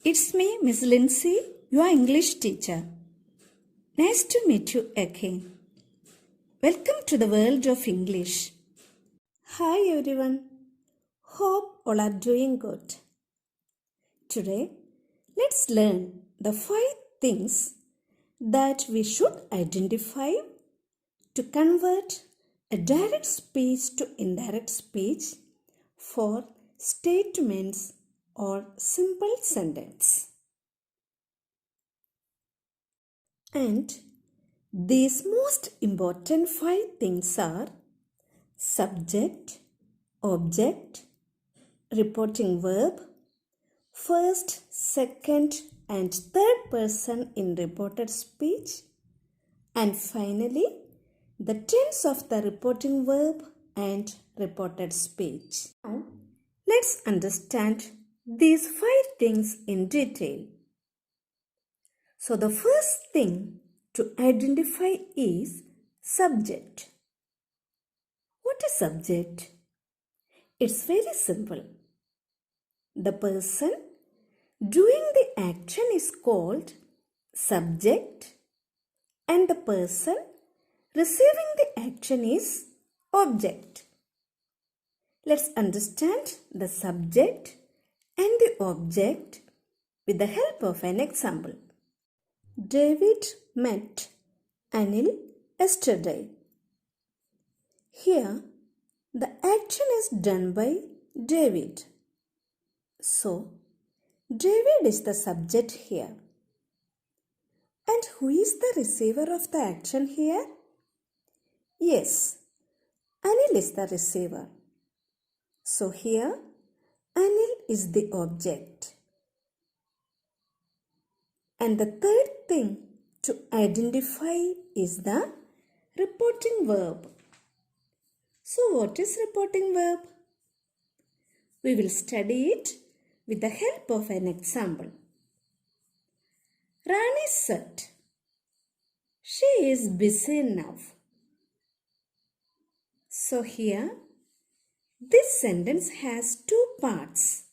It's me, Miss Lindsay, your English teacher. Nice to meet you again. Welcome to the world of English. Hi everyone. Hope all are doing good. Today, let's learn the 5 things that we should identify to convert a direct speech to indirect speech for statements or simple sentence. And these most important 5 things are subject, object, reporting verb, first, second, and third person in reported speech, and finally, the tense of the reporting verb and reported speech. Now, let's understand these 5 things in detail. So, the first thing to identify is subject. What is subject? It's very simple. The person doing the action is called subject and the person receiving the action is object. Let's understand the subject and the object with the help of an example. David met Anil yesterday. Here, the action is done by David. So, David is the subject here. And who is the receiver of the action here? Yes, Anil is the receiver. So, here, Anil is the object. And the third thing to identify is the reporting verb. So, what is reporting verb? We will study it with the help of an example. Rani said, she is busy now. So, here, this sentence has 2 parts,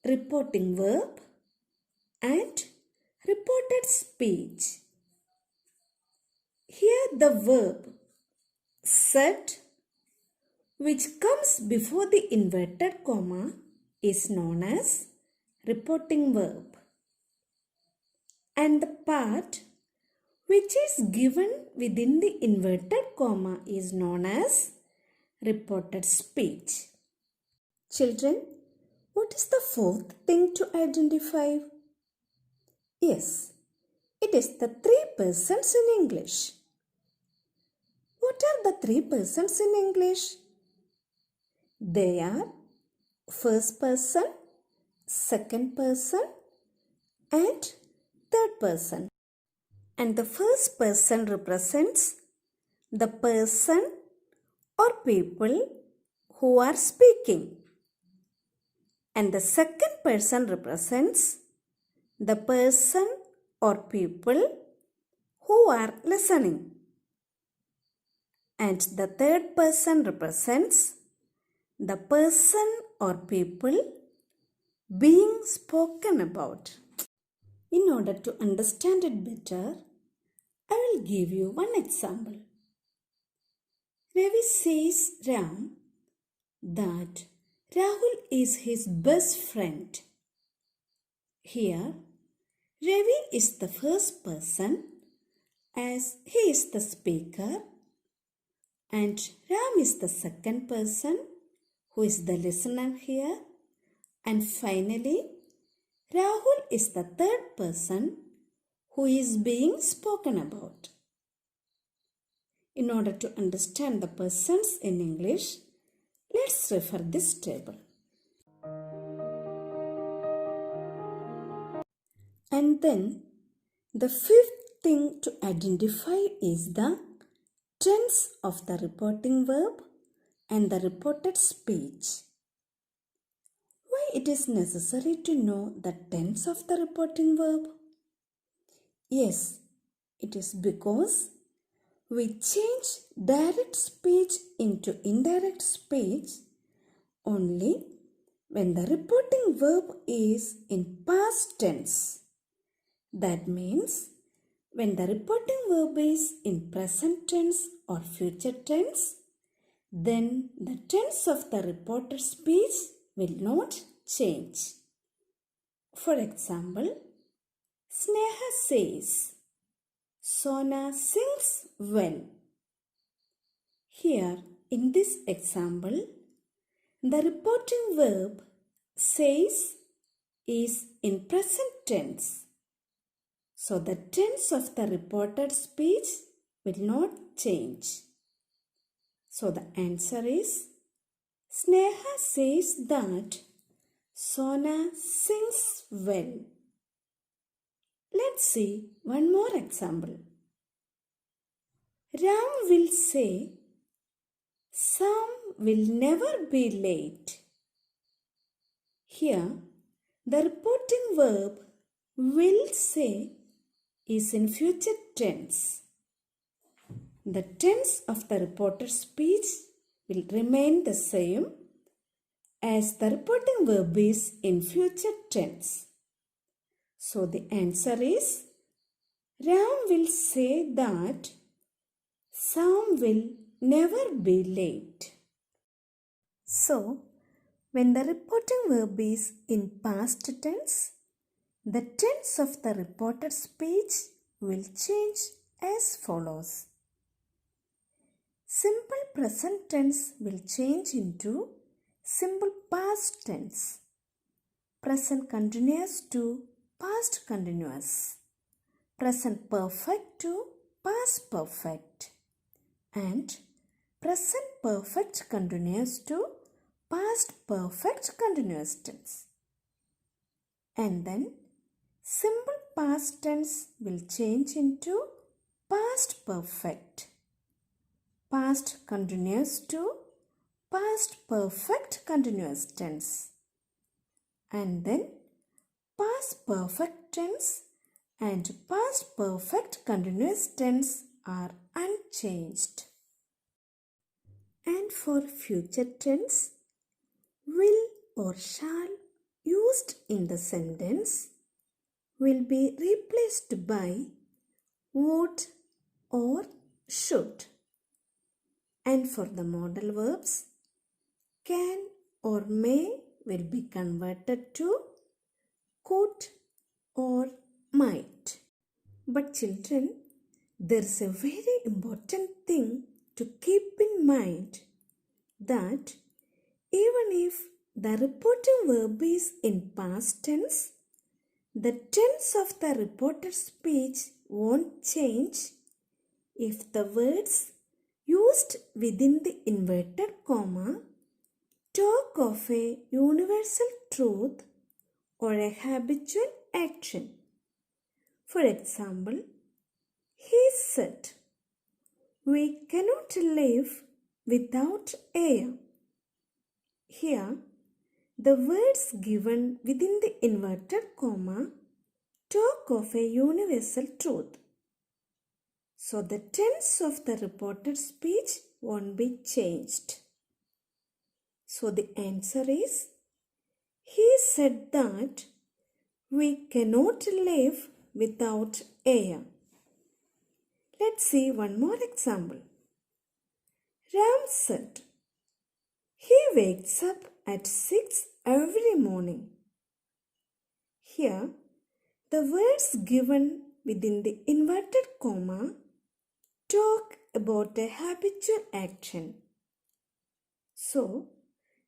reporting verb and reported speech. Here the verb said, which comes before the inverted comma, is known as reporting verb. And the part which is given within the inverted comma is known as reported speech. Children, what is the 4th thing to identify? Yes, it is the 3 persons in English. What are the 3 persons in English? They are first person, second person, and third person. And the first person represents the person or people who are speaking. And the second person represents the person or people who are listening. And the third person represents the person or people being spoken about. In order to understand it better, I will give you one example. Ravi says Ram that Rahul is his best friend. Here, Ravi is the first person as he is the speaker, and Ram is the second person who is the listener here, and finally Rahul is the third person who is being spoken about. In order to understand the persons in English, let's refer this table. And then the 5th thing to identify is the tense of the reporting verb and the reported speech. Why it is necessary to know the tense of the reporting verb? Yes, it is because we change direct speech into indirect speech only when the reporting verb is in past tense. That means when the reporting verb is in present tense or future tense, then the tense of the reported speech will not change. For example, Sneha says, Sona sings well. Here in this example, the reporting verb says is in present tense. So the tense of the reported speech will not change. So the answer is Sneha says that Sona sings well. Let's see one more example. Ram will say, Sam will never be late. Here, the reporting verb will say is in future tense. The tense of the reported speech will remain the same as the reporting verb is in future tense. So the answer is Ram will say that Sam will never be late. So, when the reporting verb is in past tense, the tense of the reported speech will change as follows. Simple present tense will change into simple past tense. Present continuous to past continuous. Present perfect to past perfect. And present perfect continuous to past perfect continuous tense. And then simple past tense will change into past perfect. Past continuous to past perfect continuous tense. And then past perfect tense and past perfect continuous tense are unchanged. And for future tense, will or shall used in the sentence will be replaced by would or should. And for the modal verbs, can or may will be converted to could or might. But children, there is a very important thing to keep in mind, that even if the reporting verb is in past tense, the tense of the reported speech won't change if the words used within the inverted comma talk of a universal truth or a habitual action. For example, he said, we cannot live without air. Here, the words given within the inverted comma talk of a universal truth. So the tense of the reported speech won't be changed. So the answer is, he said that we cannot live without air. Let's see one more example. Ram said, he wakes up at 6 every morning. Here, the words given within the inverted comma talk about a habitual action. So,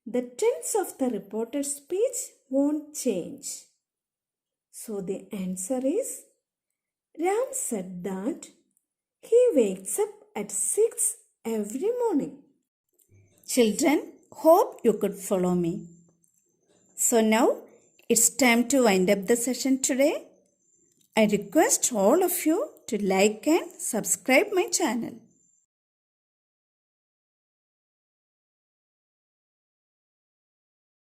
the tense of the reported speech won't change. So, the answer is, Ram said that he wakes up at 6 every morning. Children, hope you could follow me. So now it's time to wind up the session today. I request all of you to like and subscribe my channel.